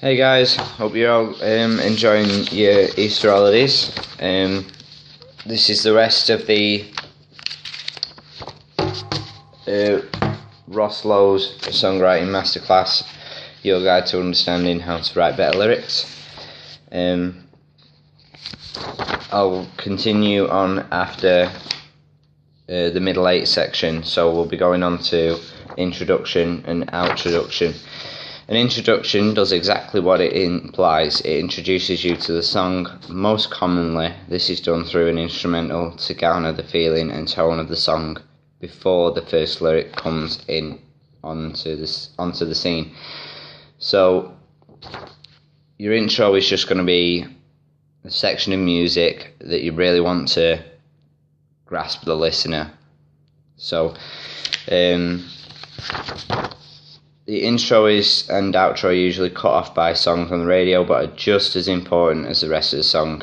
Hey guys, hope you're all enjoying your Easter holidays. This is the rest of the Ross Lowe's Songwriting Masterclass, your guide to understanding how to write better lyrics. I'll continue on after the middle 8 section, so we'll be going on to introduction and outroduction. An introduction does exactly what it implies. It introduces you to the song. Most commonly, this is done through an instrumental to garner the feeling and tone of the song before the first lyric comes in onto the scene. So your intro is just going to be a section of music that you really want to grasp the listener. So the intro and outro are usually cut off by songs on the radio, but are just as important as the rest of the song.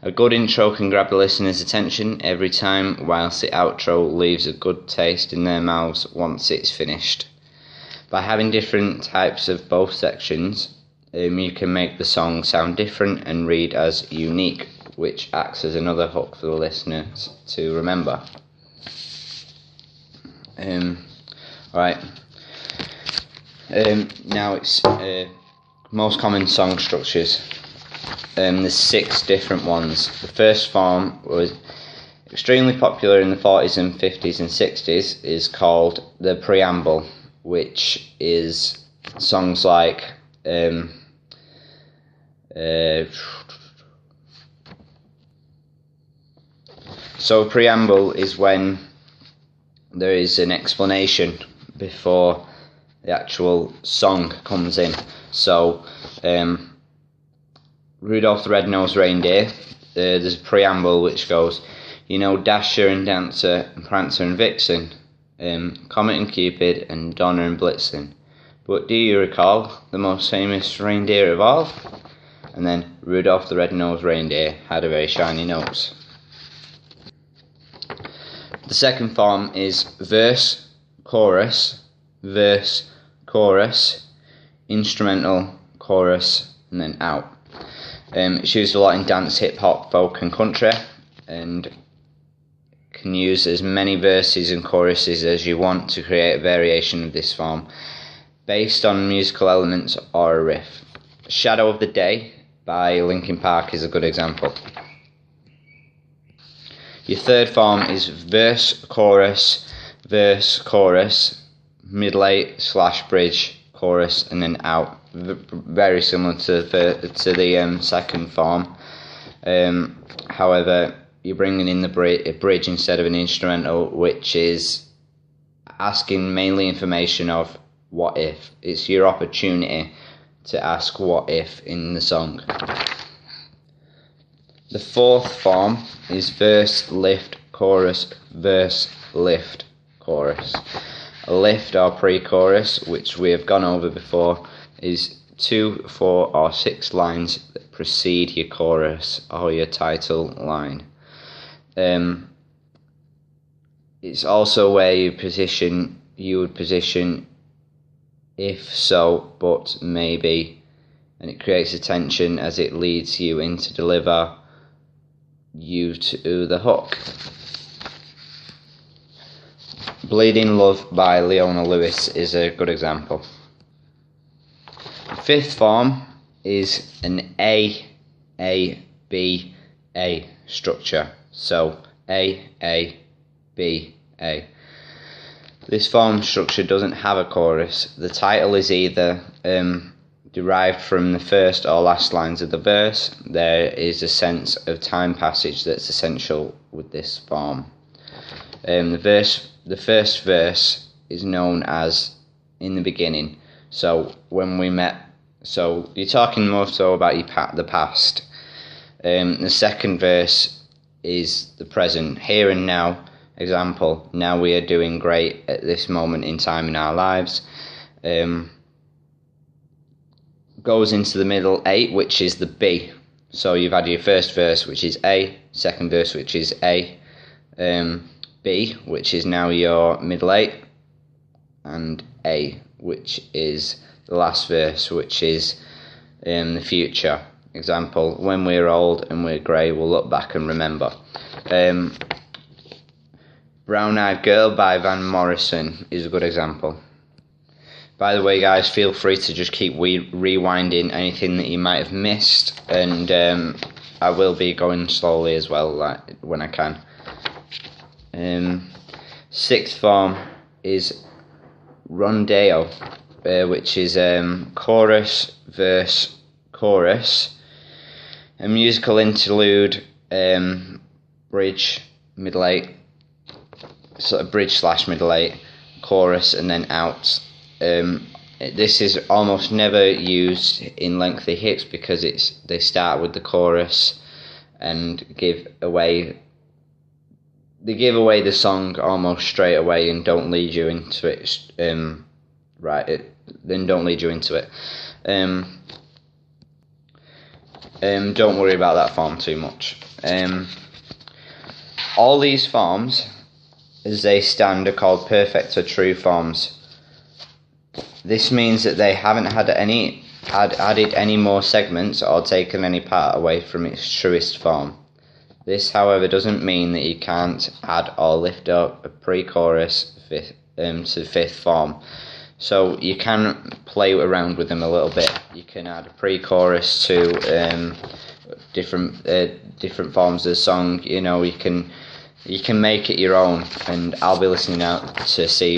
A good intro can grab the listener's attention every time, whilst the outro leaves a good taste in their mouths once it's finished. By having different types of both sections, you can make the song sound different and read as unique, which acts as another hook for the listener to remember. Alright. Now it's most common song structures. There's 6 different ones. The first form was extremely popular in the 40s and 50s and 60s, is called the preamble, which is songs like so a preamble is when there is an explanation before the actual song comes in. So Rudolph the Red-Nosed Reindeer, there's a preamble which goes, you know, Dasher and Dancer and Prancer and Vixen, Comet and Cupid and Donner and Blitzen, but do you recall the most famous reindeer of all? And then Rudolph the Red-Nosed Reindeer had a very shiny nose. The second form is verse, chorus, verse, chorus, instrumental, chorus, and then out. It's used a lot in dance, hip hop, folk and country, and can use as many verses and choruses as you want to create a variation of this form based on musical elements or a riff. Shadow of the Day by Linkin Park is a good example. Your third form is verse, chorus, middle 8 / bridge, chorus, and then out. Very similar to the second form. However, you're bringing in a bridge instead of an instrumental, which is asking mainly information of what if. It's your opportunity to ask what if in the song. The fourth form is verse, lift, chorus, verse, lift, chorus. A lift or pre-chorus, which we have gone over before, is 2, 4 or 6 lines that precede your chorus or your title line. It's also where you would position if so, but maybe, and it creates a tension as it leads you in to deliver you to the hook. Bleeding Love by Leona Lewis is a good example. The fifth form is an A, B, A structure. So A, B, A. This form structure doesn't have a chorus. The title is either derived from the first or last lines of the verse. There is a sense of time passage that's essential with this form. The first verse is known as in the beginning. So when we met, so you're talking more so about the past. The second verse is the present, here and now. Example, now we are doing great at this moment in time in our lives. Goes into the middle 8, which is the B. So you've had your first verse, which is A, second verse, which is A, B, which is now your middle 8, and A, which is the last verse, which is in the future. Example, when we're old and we're grey, we'll look back and remember. Brown Eyed Girl by Van Morrison is a good example. By the way, guys, feel free to just keep rewinding anything that you might have missed, and I will be going slowly as well, like when I can. Sixth form is rondeo, which is chorus, verse, chorus, a musical interlude, bridge, middle eight, sort of bridge / middle eight, chorus, and then out. This is almost never used in lengthy hits because they start with the chorus and give away the song almost straight away and don't lead you into it. Then don't lead you into it. Don't worry about that form too much. All these forms, as they stand, are called perfect or true forms. This means that they haven't had added any more segments or taken any part away from its truest form. This, however, doesn't mean that you can't add or lift up a pre-chorus to fifth form. So you can play around with them a little bit. You can add a pre-chorus to different forms of the song. You know, you can make it your own, and I'll be listening out to see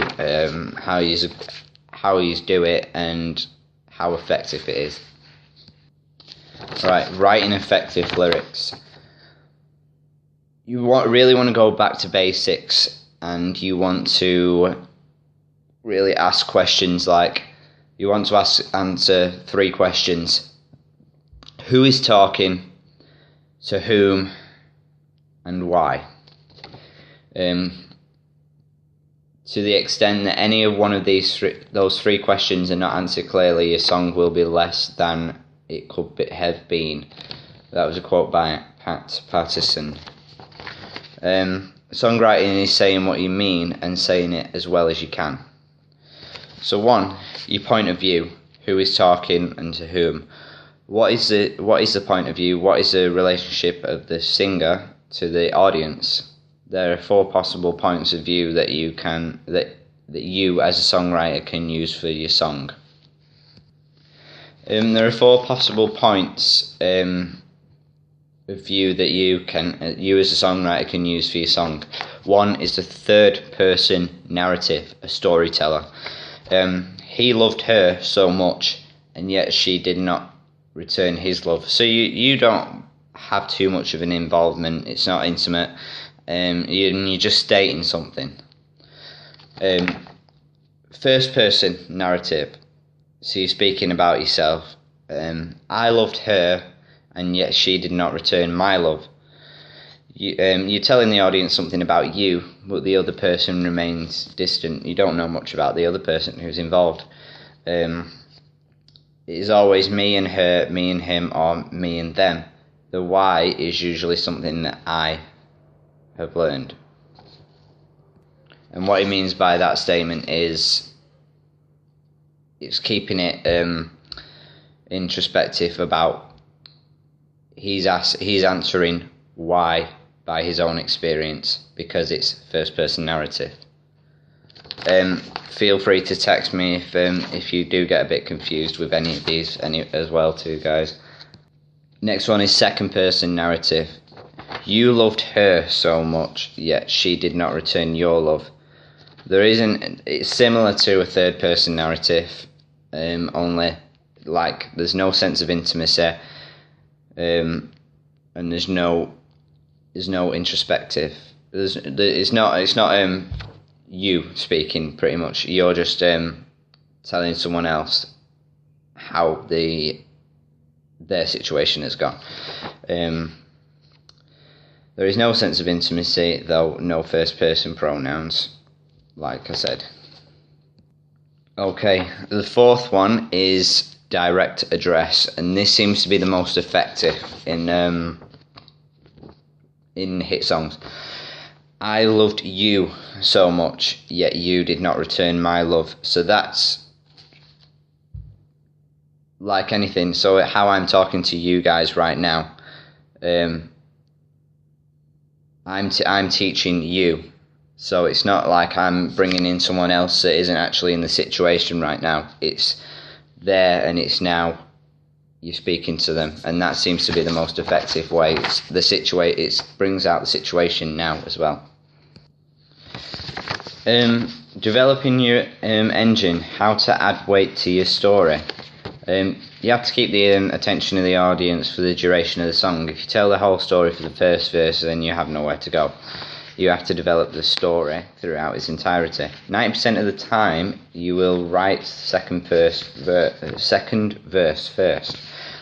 how you do it and how effective it is. Right, writing effective lyrics. You really want to go back to basics, and you want to really ask questions like, you want to answer 3 questions. Who is talking, to whom, and why? To the extent that any of one of those 3 questions are not answered clearly, your song will be less than it could have been. That was a quote by Pat Patterson. Songwriting is saying what you mean and saying it as well as you can. So 1, your point of view. Who is talking and to whom? What is the point of view? What is the relationship of the singer to the audience? There are 4 possible points of view that you as a songwriter can use for your song. There are 4 possible points of view that you as a songwriter can use for your song. 1 is the third person narrative, a storyteller. He loved her so much, and yet she did not return his love. So you don't have too much of an involvement. It's not intimate. You're just stating something. First person narrative. So you're speaking about yourself. I loved her, and yet she did not return my love. You're telling the audience something about you, but the other person remains distant. You don't know much about the other person who's involved. It is always me and her, me and him, or me and them. The why is usually something that I have learned. And what he means by that statement is it's keeping it introspective about he's answering why by his own experience, because it's first person narrative. Feel free to text me if you do get a bit confused with any of these as well too, guys. Next one is second person narrative. You loved her so much, yet she did not return your love. It's similar to a third person narrative, only like there's no sense of intimacy, and there's no introspective. It's not you speaking, pretty much. You're just telling someone else how their situation has gone. There is no sense of intimacy, though no first person pronouns, like I said. Okay, the 4th one is direct address, and this seems to be the most effective in hit songs. I loved you so much, yet you did not return my love. So that's like anything, so how I'm talking to you guys right now, I'm teaching you. So it's not like I'm bringing in someone else that isn't actually in the situation right now. It's there and it's now. You're speaking to them, and that seems to be the most effective way. It brings out the situation now as well. Developing your engine, how to add weight to your story. You have to keep the attention of the audience for the duration of the song. If you tell the whole story for the first verse, then you have nowhere to go. You have to develop the story throughout its entirety. 90% of the time, you will write second verse first.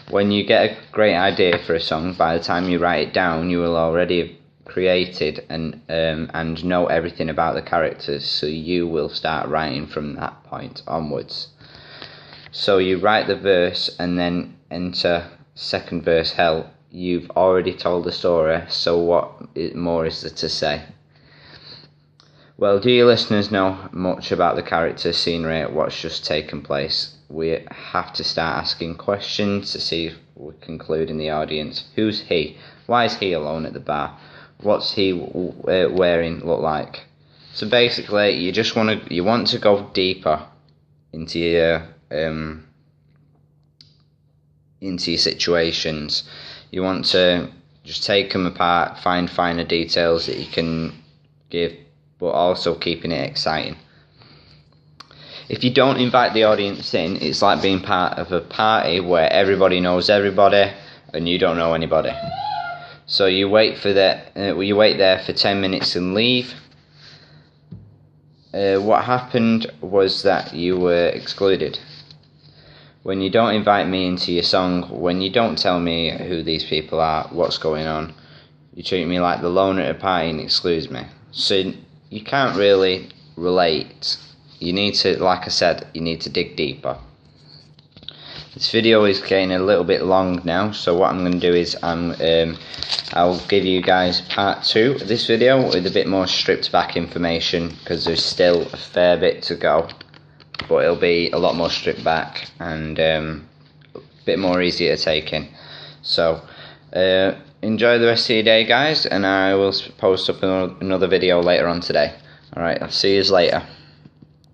When you get a great idea for a song, by the time you write it down, you will already have created and know everything about the characters, so you will start writing from that point onwards. So you write the verse and then enter second verse hell. You've already told the story, so what more is there to say? Well, do your listeners know much about the character, scenery, what's just taken place? We have to start asking questions to see if we conclude in the audience. Who's he? Why is he alone at the bar? What's he wearing look like? So basically, you want to go deeper into your situations. You want to just take them apart, find finer details that you can give, but also keeping it exciting. If you don't invite the audience in, it's like being part of a party where everybody knows everybody and you don't know anybody. So you wait there for 10 minutes and leave. What happened was that you were excluded. When you don't invite me into your song, when you don't tell me who these people are, what's going on, you treat me like the loner at a party and exclude me. So you can't really relate. You need to, like I said, you need to dig deeper. This video is getting a little bit long now, so what I'm going to do is I'll give you guys part 2 of this video with a bit more stripped back information, because there's still a fair bit to go. But it'll be a lot more stripped back and a bit more easier to take in. So enjoy the rest of your day, guys, and I will post up another video later on today. Alright, I'll see you later.